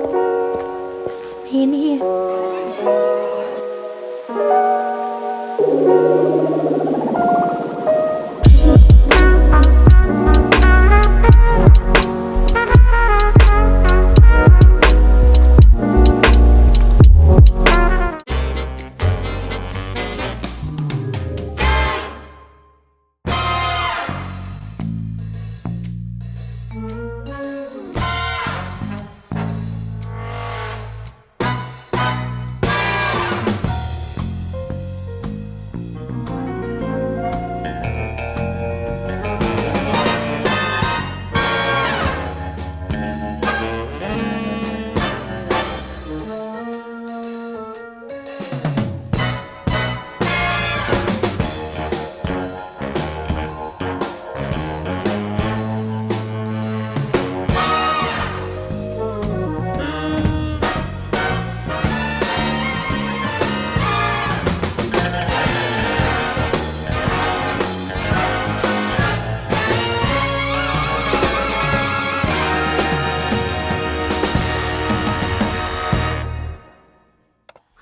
It's me in here.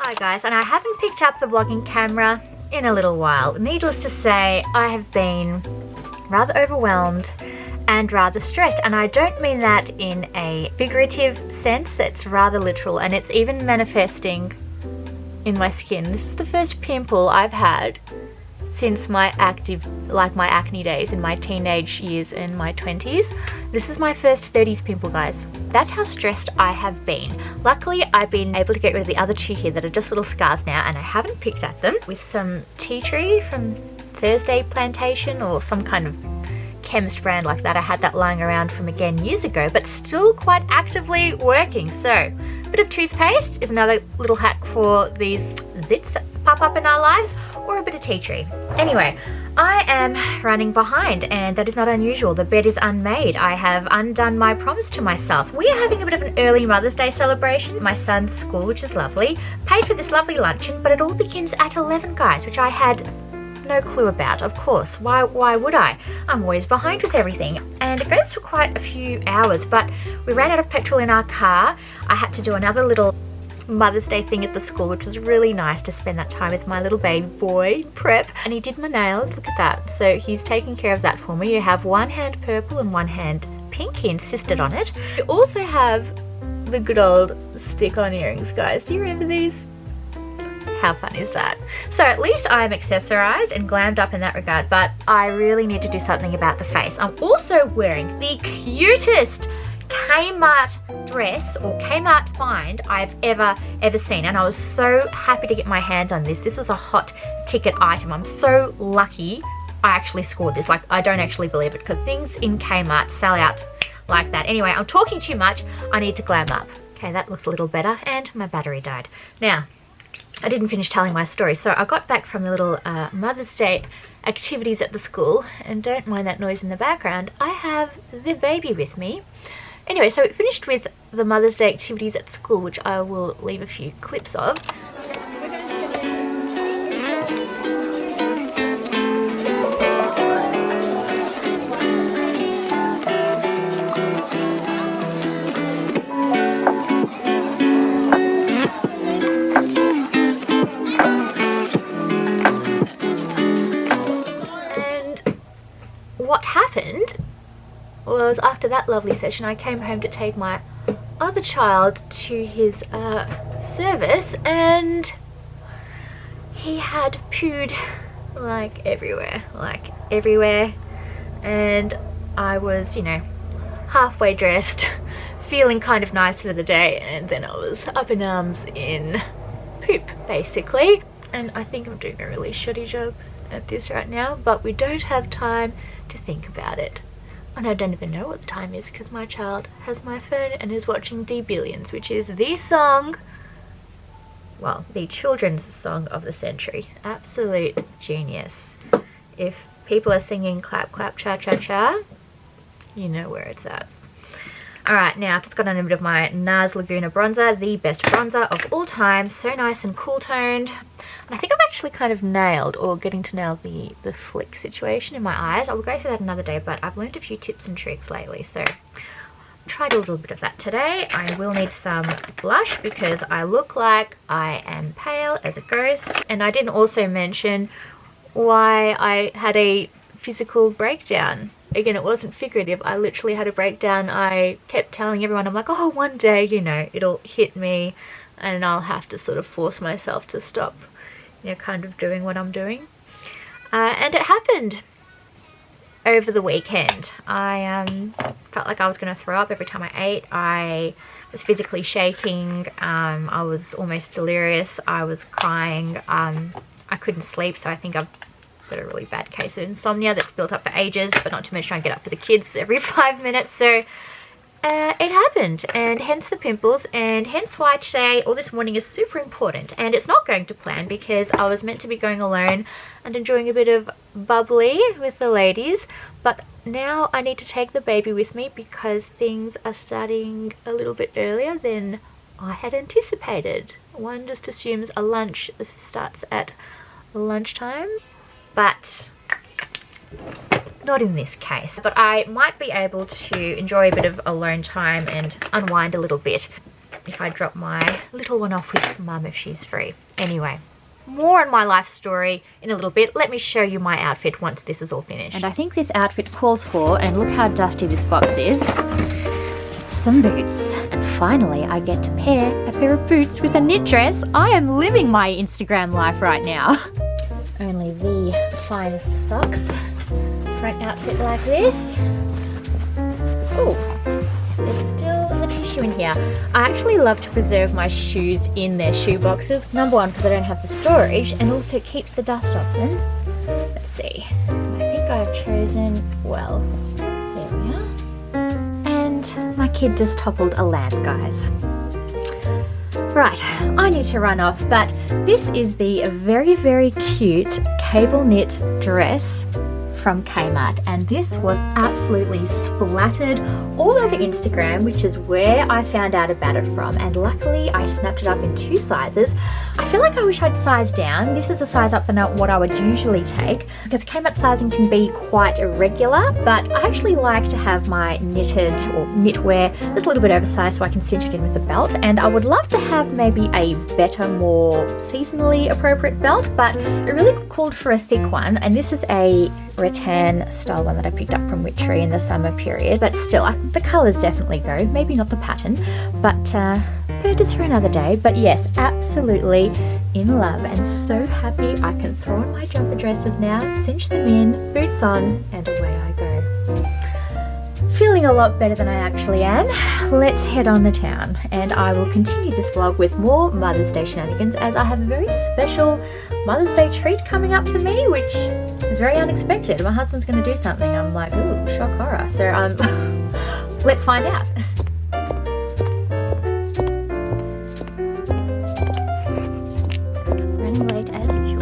Hi guys, and I haven't picked up the vlogging camera in a little while. Needless to say, I have been rather overwhelmed and rather stressed, and I don't mean that in a figurative sense, that's rather literal, and it's even manifesting in my skin. This is the first pimple I've had since my acne days in my teenage years in my 20s. This is my first 30s pimple, guys. That's how stressed I have been. Luckily, I've been able to get rid of the other two here that are just little scars now, and I haven't picked at them, with some tea tree from Thursday Plantation or some kind of chemist brand like that. I had that lying around from again years ago, but still quite actively working. So a bit of toothpaste is another little hack for these zits that pop up in our lives, or a bit of tea tree. Anyway, I am running behind, and that is not unusual. The bed is unmade. I have undone my promise to myself. We are having a bit of an early Mother's Day celebration. My son's school, which is lovely, paid for this lovely luncheon, but it all begins at 11, guys, which I had no clue about. Of course, why would I? I'm always behind with everything, and it goes for quite a few hours, but we ran out of petrol in our car. I had to do another little Mother's Day thing at the school, which was really nice to spend that time with my little baby boy prep, and he did my nails. Look at that. So he's taking care of that for me. You have one hand purple and one hand pink. He insisted on it. You also have the good old stick-on earrings, guys. Do you remember these? How fun is that? So at least I'm accessorized and glammed up in that regard, but I really need to do something about the face. I'm also wearing the cutest Kmart dress or Kmart find I've ever seen, and I was so happy to get my hands on this. This was a hot ticket item. I'm so lucky I actually scored this. Like, I don't actually believe it, because things in Kmart sell out like that. Anyway, I'm talking too much. I need to glam up. Okay, that looks a little better, and my battery died. Now, I didn't finish telling my story. So I got back from the little Mother's Day activities at the school, and don't mind that noise in the background, I have the baby with me. Anyway, so we finished with the Mother's Day activities at school, which I will leave a few clips of. What happened was, after that lovely session, I came home to take my other child to his service, and he had pooed like everywhere, and I was, you know, halfway dressed, feeling kind of nice for the day, and then I was up in arms in poop, basically. And I think I'm doing a really shoddy job at this right now, but we don't have time to think about it. And I don't even know what the time is, because my child has my phone and is watching D-Billions, which is the song, well, the children's song of the century. Absolute genius. If people are singing clap clap cha cha cha, you know where it's at. Alright, now I've just got on a bit of my NARS Laguna bronzer, the best bronzer of all time. So nice and cool toned. And I think I've actually kind of nailed, or getting to nail, the flick situation in my eyes. I will go through that another day, but I've learned a few tips and tricks lately. So tried a little bit of that today. I will need some blush because I look like I am pale as a ghost. And I didn't also mention why I had a physical breakdown. Again, it wasn't figurative. I literally had a breakdown. I kept telling everyone, I'm like, oh, one day, you know, it'll hit me and I'll have to sort of force myself to stop, you know, kind of doing what I'm doing. And it happened over the weekend. I felt like I was going to throw up every time I ate. I was physically shaking. I was almost delirious. I was crying. I couldn't sleep, so I think I've got a really bad case of insomnia that's built up for ages, but not to mention I get up for the kids every 5 minutes. So it happened, and hence the pimples, and hence why today or this morning is super important. And it's not going to plan because I was meant to be going alone and enjoying a bit of bubbly with the ladies, but now I need to take the baby with me because things are starting a little bit earlier than I had anticipated. One just assumes a lunch starts at lunchtime, but not in this case. But I might be able to enjoy a bit of alone time and unwind a little bit if I drop my little one off with mum if she's free. Anyway, more on my life story in a little bit. Let me show you my outfit once this is all finished. And I think this outfit calls for, and look how dusty this box is, some boots. And finally I get to pair a pair of boots with a knit dress. I am living my Instagram life right now. Only the finest socks for an outfit like this. Oh, there's still a tissue in here. I actually love to preserve my shoes in their shoe boxes. Number one, because I don't have the storage, and also it keeps the dust off them. Let's see. I think I've chosen, well, there we are. And my kid just toppled a lamp, guys. Right, I need to run off, but this is the very, very cute cable knit dress from Kmart, and this was absolutely splattered all over Instagram, which is where I found out about it from, and luckily I snapped it up in 2 sizes. I feel like I wish I'd sized down. This is a size up than what I would usually take, because Kmart sizing can be quite irregular, but I actually like to have my knitted or knitwear just a little bit oversized so I can cinch it in with a belt, and I would love to have maybe a better, more seasonally appropriate belt, but it really called for a thick one, and this is a rattan style one that I picked up from Witchery in the summer period, but still the colours definitely go, maybe not the pattern, but purchase for another day. But yes, absolutely in love and so happy I can throw on my jumper dresses now, cinch them in, boots on, and away I go. Feeling a lot better than I actually am. Let's head on the town, and I will continue this vlog with more Mother's Day shenanigans, as I have a very special Mother's Day treat coming up for me, which is very unexpected. My husband's going to do something. I'm like, ooh, shock horror. So let's find out. Running late as usual.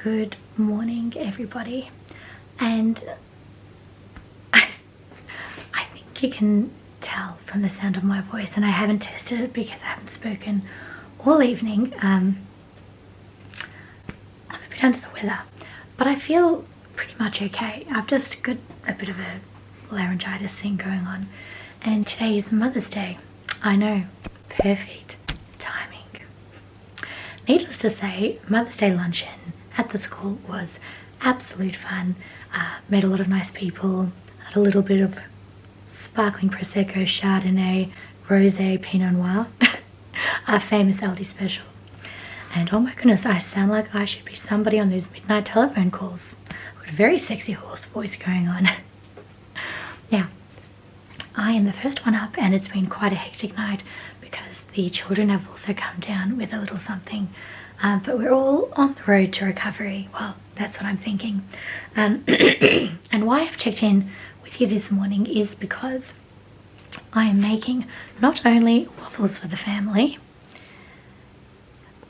Good morning, everybody, and I think you can tell from the sound of my voice, and I haven't tested it because I haven't spoken all evening. I'm a bit under the weather, but I feel pretty much okay. I've just got a bit of a laryngitis thing going on, and today is Mother's Day. I know, perfect timing. Needless to say, Mother's Day luncheon at the school was absolute fun. Met a lot of nice people, had a little bit of sparkling Prosecco, Chardonnay, Rosé, Pinot Noir, our famous Aldi special. And oh my goodness, I sound like I should be somebody on those midnight telephone calls. I've got a very sexy hoarse voice going on. Now, I am the first one up, and it's been quite a hectic night because the children have also come down with a little something. But we're all on the road to recovery. Well, that's what I'm thinking. And why I've checked in with you this morning is because I am making not only waffles for the family,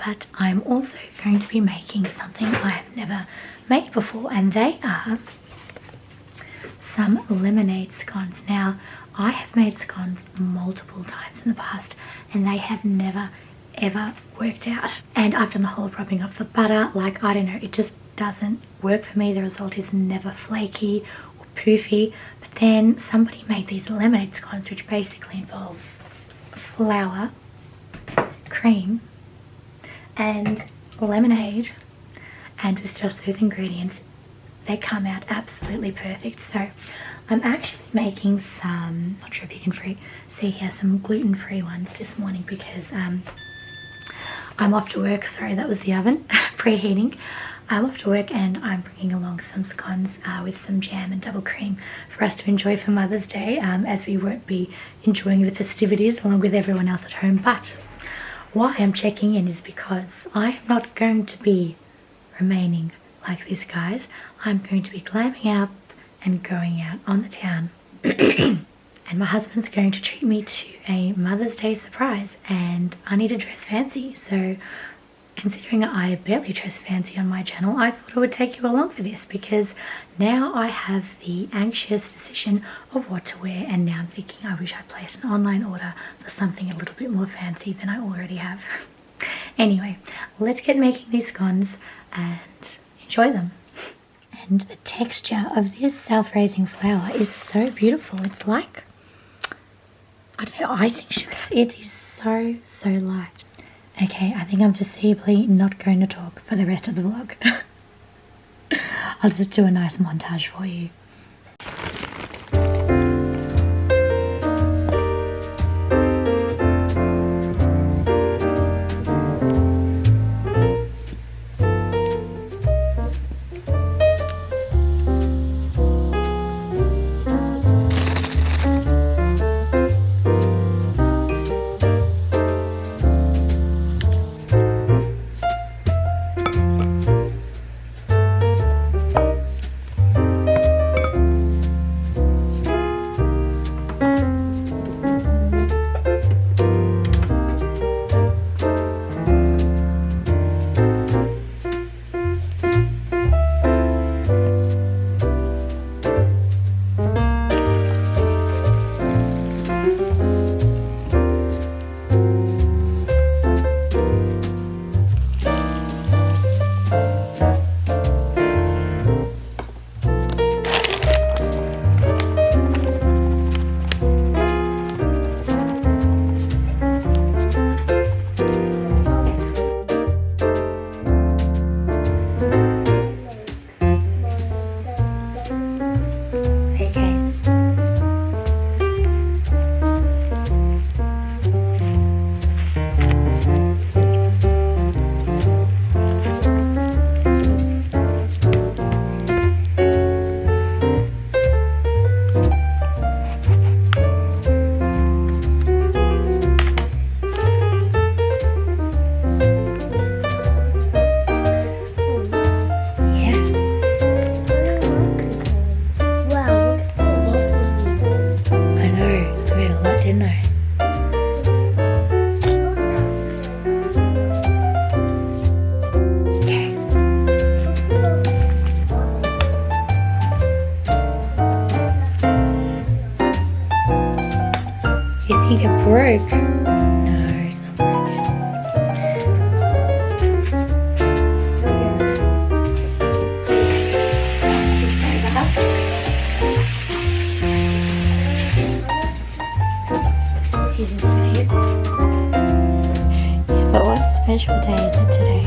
but I'm also going to be making something I have never made before, and they are some lemonade scones. Now, I have made scones multiple times in the past and they have never ever worked out. And I've done the whole rubbing of the butter, like, I don't know, it just doesn't work for me. The result is never flaky or poofy. But then somebody made these lemonade scones, which basically involves flour, cream and lemonade, and with just those ingredients they come out absolutely perfect. So I'm actually making some, not sure if you can see here, some gluten-free ones this morning because I'm off to work. Sorry, that was the oven preheating. I'm off to work and I'm bringing along some scones with some jam and double cream for us to enjoy for Mother's Day, as we won't be enjoying the festivities along with everyone else at home. But why I'm checking in is because I am not going to be remaining like this, guys. I'm going to be glamming up and going out on the town and my husband's going to treat me to a Mother's Day surprise, and I need to dress fancy. So considering I barely dress fancy on my channel, I thought I would take you along for this, because now I have the anxious decision of what to wear, and now I'm thinking I wish I placed an online order for something a little bit more fancy than I already have. Anyway, let's get making these scones and enjoy them. And the texture of this self-raising flour is so beautiful. It's like, I don't know, icing sugar. It is so light. Okay, I think I'm foreseeably not going to talk for the rest of the vlog. I'll just do a nice montage for you. think it broke. No, it's not broken. He's asleep. Yeah, but what special day is it today?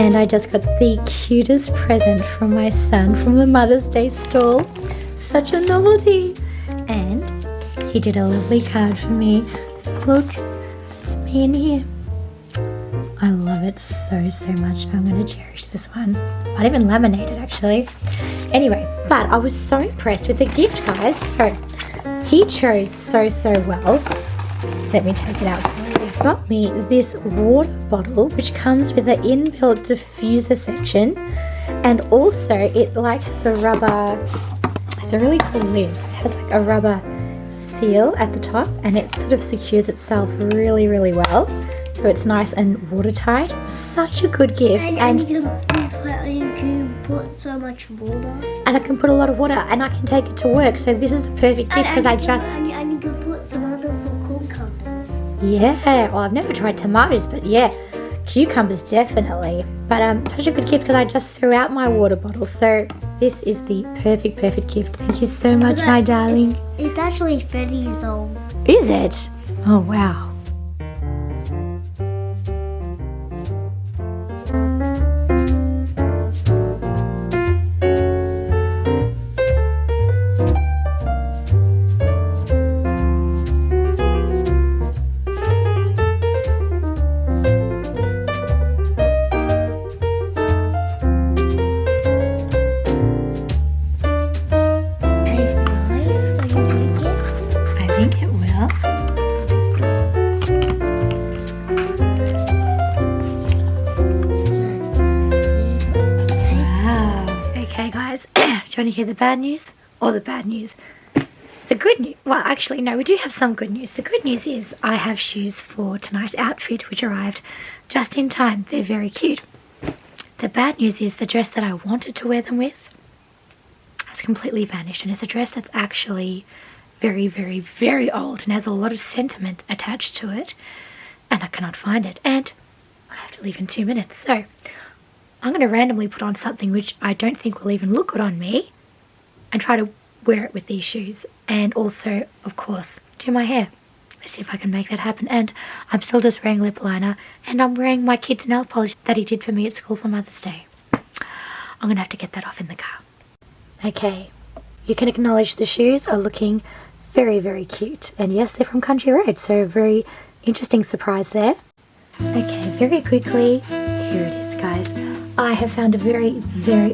and I just got the cutest present from my son from the Mother's Day stall. Such a novelty. And he did a lovely card for me. Look, it's me in here. I love it so much. I'm going to cherish this one. I'd even laminate it actually. Anyway, but I was so impressed with the gift, guys. So he chose so well. Let me take it out for you. He got me this water bottle which comes with an inbuilt diffuser section, and also it like has a rubber, it's a really cool lid. It has like a rubber seal at the top and it sort of secures itself really well. So it's nice and watertight. Such a good gift. And you can put so much water. And I can put a lot of water and I can take it to work. So this is the perfect gift because I just... And you can put tomatoes or cucumbers. Yeah, well I've never tried tomatoes, but yeah, cucumbers definitely. But such a good gift because I just threw out my water bottle. So this is the perfect gift. Thank you so much, my darling. It's actually 30 years old. Is it? Oh wow. Do you want to hear the bad news or the bad news? The good news, well actually no, we do have some good news. The good news is I have shoes for tonight's outfit which arrived just in time. They're very cute. The bad news is the dress that I wanted to wear them with has completely vanished, and it's a dress that's actually very old and has a lot of sentiment attached to it, and I cannot find it, and I have to leave in 2 minutes. So I'm going to randomly put on something which I don't think will even look good on me and try to wear it with these shoes, and also of course do my hair. Let's see if I can make that happen. And I'm still just wearing lip liner, and I'm wearing my kid's nail polish that he did for me at school for Mother's Day. I'm going to have to get that off in the car. Okay, you can acknowledge the shoes are looking very cute, and yes, they're from Country Road, so a very interesting surprise there. Okay, very quickly, here it is guys. I have found a very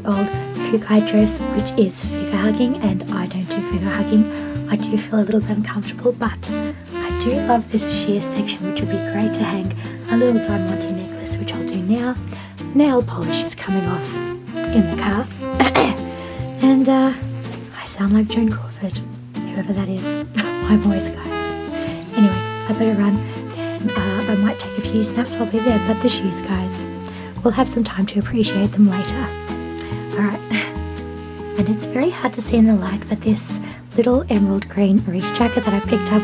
old kukai dress which is figure hugging, and I don't do figure hugging. I do feel a little bit uncomfortable, but I do love this sheer section, which would be great to hang a little diamante necklace, which I'll do now. Nail polish is coming off in the car. And I sound like Joan Crawford, whoever that is. My voice, guys. Anyway, I better run, and I might take a few snaps while we're there, but the shoes, guys, we'll have some time to appreciate them later. Alright, and it's very hard to see in the light, but this little emerald green Reiss jacket that I picked up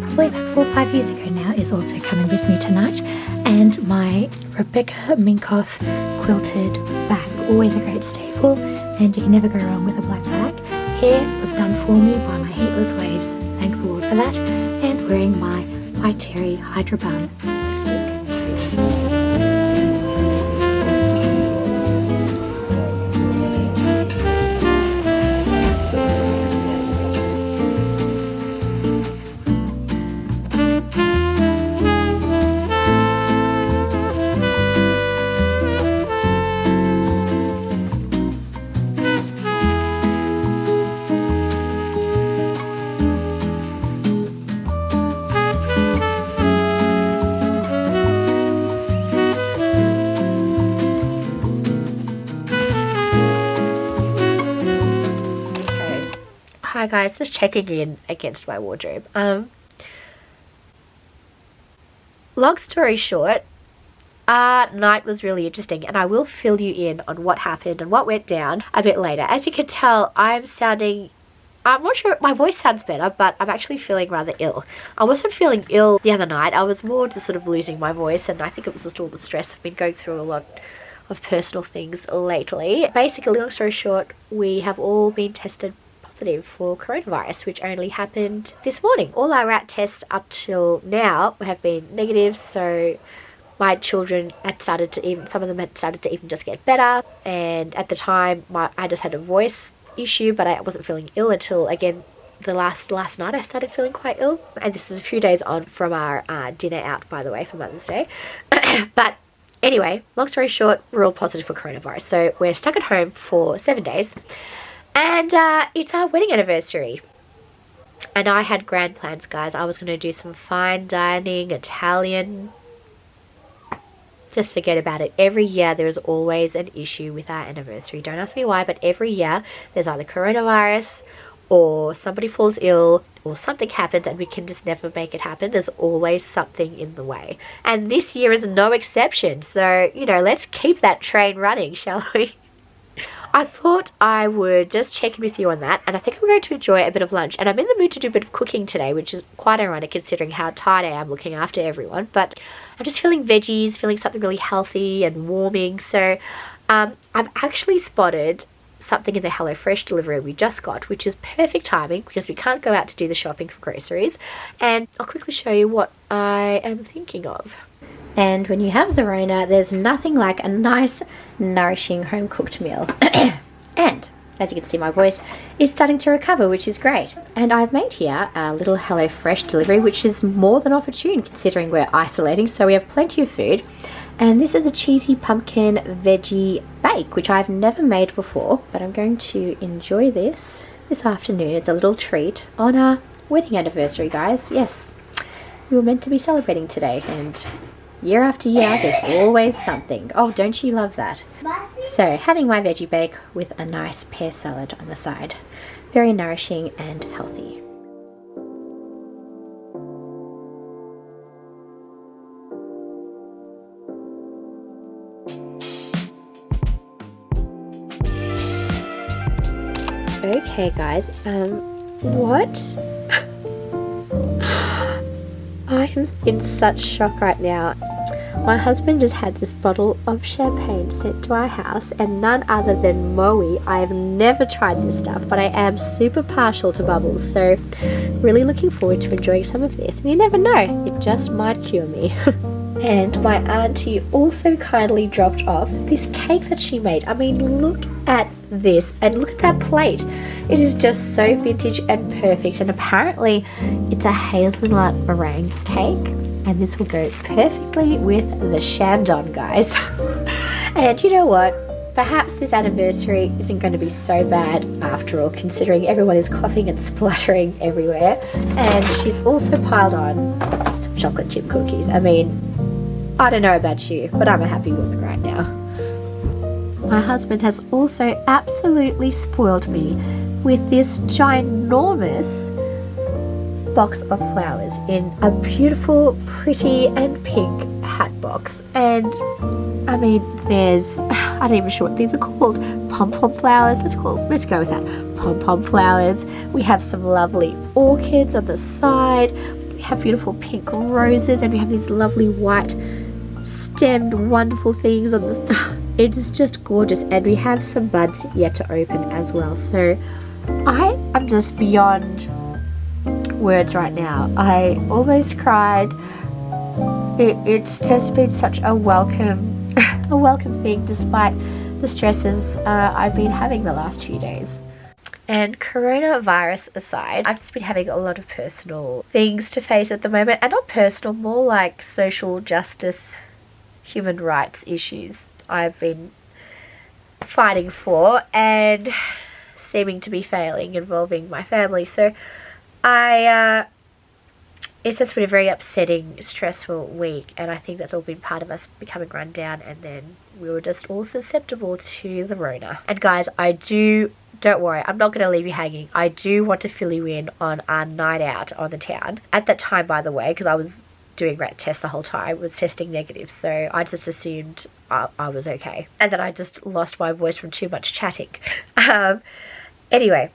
probably about 4 or 5 years ago now is also coming with me tonight. And my Rebecca Minkoff quilted bag, always a great staple, and you can never go wrong with a black bag. Hair was done for me by my Heatless Waves, thank the Lord for that, and wearing my White Terry Hydra Bun lipstick. Hi guys, just checking in against my wardrobe. Long story short, night was really interesting, and I will fill you in on what happened and what went down a bit later. As you can tell, I'm not sure, my voice sounds better, but I'm actually feeling rather ill. I wasn't feeling ill the other night, I was more just sort of losing my voice, and I think it was just all the stress. I've been going through a lot of personal things lately. Basically, long story short, we have all been tested positive for coronavirus, which only happened this morning. All our rat tests up till now have been negative, so my children had started to even, some of them had started to even just get better. And at the time, I just had a voice issue, but I wasn't feeling ill until, again, the last night I started feeling quite ill. And this is a few days on from our dinner out, by the way, for Mother's Day. But anyway, long story short, we're all positive for coronavirus. So we're stuck at home for 7 days. And it's our wedding anniversary. And I had grand plans, guys. I was going to do some fine dining, Italian. Just forget about it. Every year there is always an issue with our anniversary. Don't ask me why, but every year there's either coronavirus or somebody falls ill or something happens and we can just never make it happen. There's always something in the way. And this year is no exception. So, you know, let's keep that train running, shall we? I thought I would just check in with you on that, and I think I'm going to enjoy a bit of lunch. And I'm in the mood to do a bit of cooking today, which is quite ironic considering how tired I am looking after everyone. But I'm just feeling veggies, feeling something really healthy and warming. So I've actually spotted something in the HelloFresh delivery we just got, which is perfect timing because we can't go out to do the shopping for groceries. And I'll quickly show you what I am thinking of. And when you have the Rona, there's nothing like a nice, nourishing home-cooked meal. And, as you can see, my voice is starting to recover, which is great. And I've made here a little HelloFresh delivery, which is more than opportune considering we're isolating, so we have plenty of food. And this is a cheesy pumpkin veggie bake, which I've never made before, but I'm going to enjoy this afternoon. It's a little treat on our wedding anniversary, guys. Yes, we were meant to be celebrating today, and year after year, there's always something. Oh, don't you love that? So, having my veggie bake with a nice pear salad on the side. Very nourishing and healthy. Okay, guys, what? I am in such shock right now. My husband just had this bottle of champagne sent to our house, and none other than Moët. I have never tried this stuff, but I am super partial to bubbles, so really looking forward to enjoying some of this. And you never know, it just might cure me. And my auntie also kindly dropped off this cake that she made. I mean, look at this, and look at that plate. It is just so vintage and perfect, and apparently it's a hazelnut meringue cake, and this will go perfectly with the Chandon, guys. And you know what? Perhaps this anniversary isn't going to be so bad after all, considering everyone is coughing and spluttering everywhere. And she's also piled on some chocolate chip cookies. I mean, I don't know about you, but I'm a happy woman right now. My husband has also absolutely spoiled me with this ginormous box of flowers in a beautiful, pretty and pink hat box. And I mean, there's, I'm not even sure what these are called, pom-pom flowers. Let's go with that, pom-pom flowers. We have some lovely orchids on the side. We have beautiful pink roses, and we have these lovely white stemmed wonderful things on the it is just gorgeous. And we have some buds yet to open as well. So I am just beyond words right now. I almost cried. It's just been such a welcome thing despite the stresses I've been having the last few days. And coronavirus aside, I've just been having a lot of personal things to face at the moment, and not personal, more like social justice, human rights issues I've been fighting for and seeming to be failing, involving my family. So it's just been a very upsetting, stressful week, and I think that's all been part of us becoming run down, and then we were just all susceptible to the Rona. And guys, don't worry, I'm not going to leave you hanging. I do want to fill you in on our night out on the town. At that time, by the way, because I was doing rat tests the whole time, was testing negative, so I just assumed I was okay, and that I just lost my voice from too much chatting. Anyway,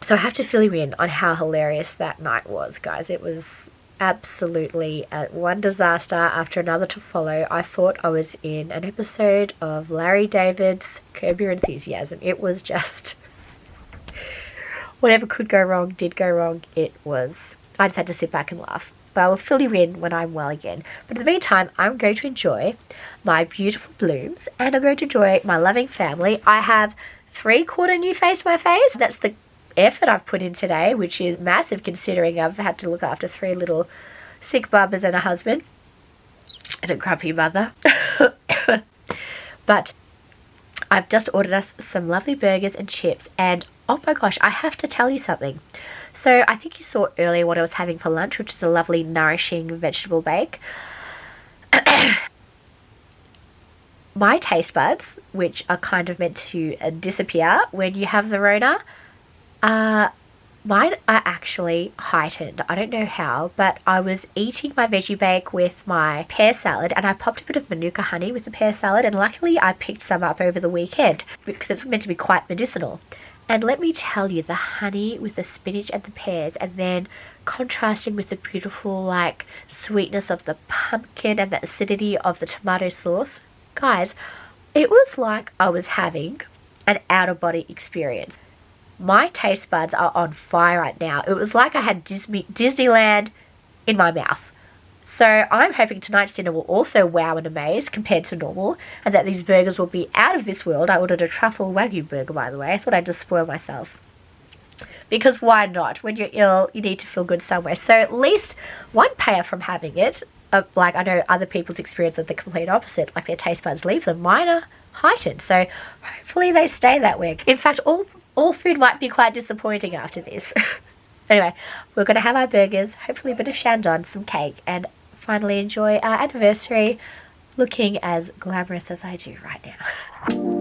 so I have to fill you in on how hilarious that night was, guys. It was absolutely one disaster after another to follow. I thought I was in an episode of Larry David's Curb Your Enthusiasm. It was just whatever could go wrong did go wrong. I just had to sit back and laugh. but I will fill you in when I'm well again. But in the meantime, I'm going to enjoy my beautiful blooms, and I'm going to enjoy my loving family. I have 3/4 new face to my face. That's the effort I've put in today, which is massive considering I've had to look after 3 little sick bubbers and a husband and a grumpy mother. But I've just ordered us some lovely burgers and chips, and oh my gosh, I have to tell you something. So I think you saw earlier what I was having for lunch, which is a lovely nourishing vegetable bake. My taste buds, which are kind of meant to disappear when you have the Rona, mine are actually heightened. I don't know how, but I was eating my veggie bake with my pear salad, and I popped a bit of manuka honey with the pear salad, and luckily I picked some up over the weekend because it's meant to be quite medicinal. And let me tell you, the honey with the spinach and the pears, and then contrasting with the beautiful like sweetness of the pumpkin and the acidity of the tomato sauce, guys, it was like I was having an out-of-body experience. My taste buds are on fire right now. It was like I had Disneyland in my mouth. So I'm hoping tonight's dinner will also wow and amaze compared to normal, and that these burgers will be out of this world. I ordered a truffle wagyu burger, by the way. I thought I'd just spoil myself. Because why not? When you're ill, you need to feel good somewhere. So at least one payoff from having it, like I know other people's experience are the complete opposite, like their taste buds leave them. Mine are heightened, so hopefully they stay that way. In fact, all food might be quite disappointing after this. Anyway, we're going to have our burgers, hopefully a bit of shandon, some cake, and finally enjoy our anniversary looking as glamorous as I do right now.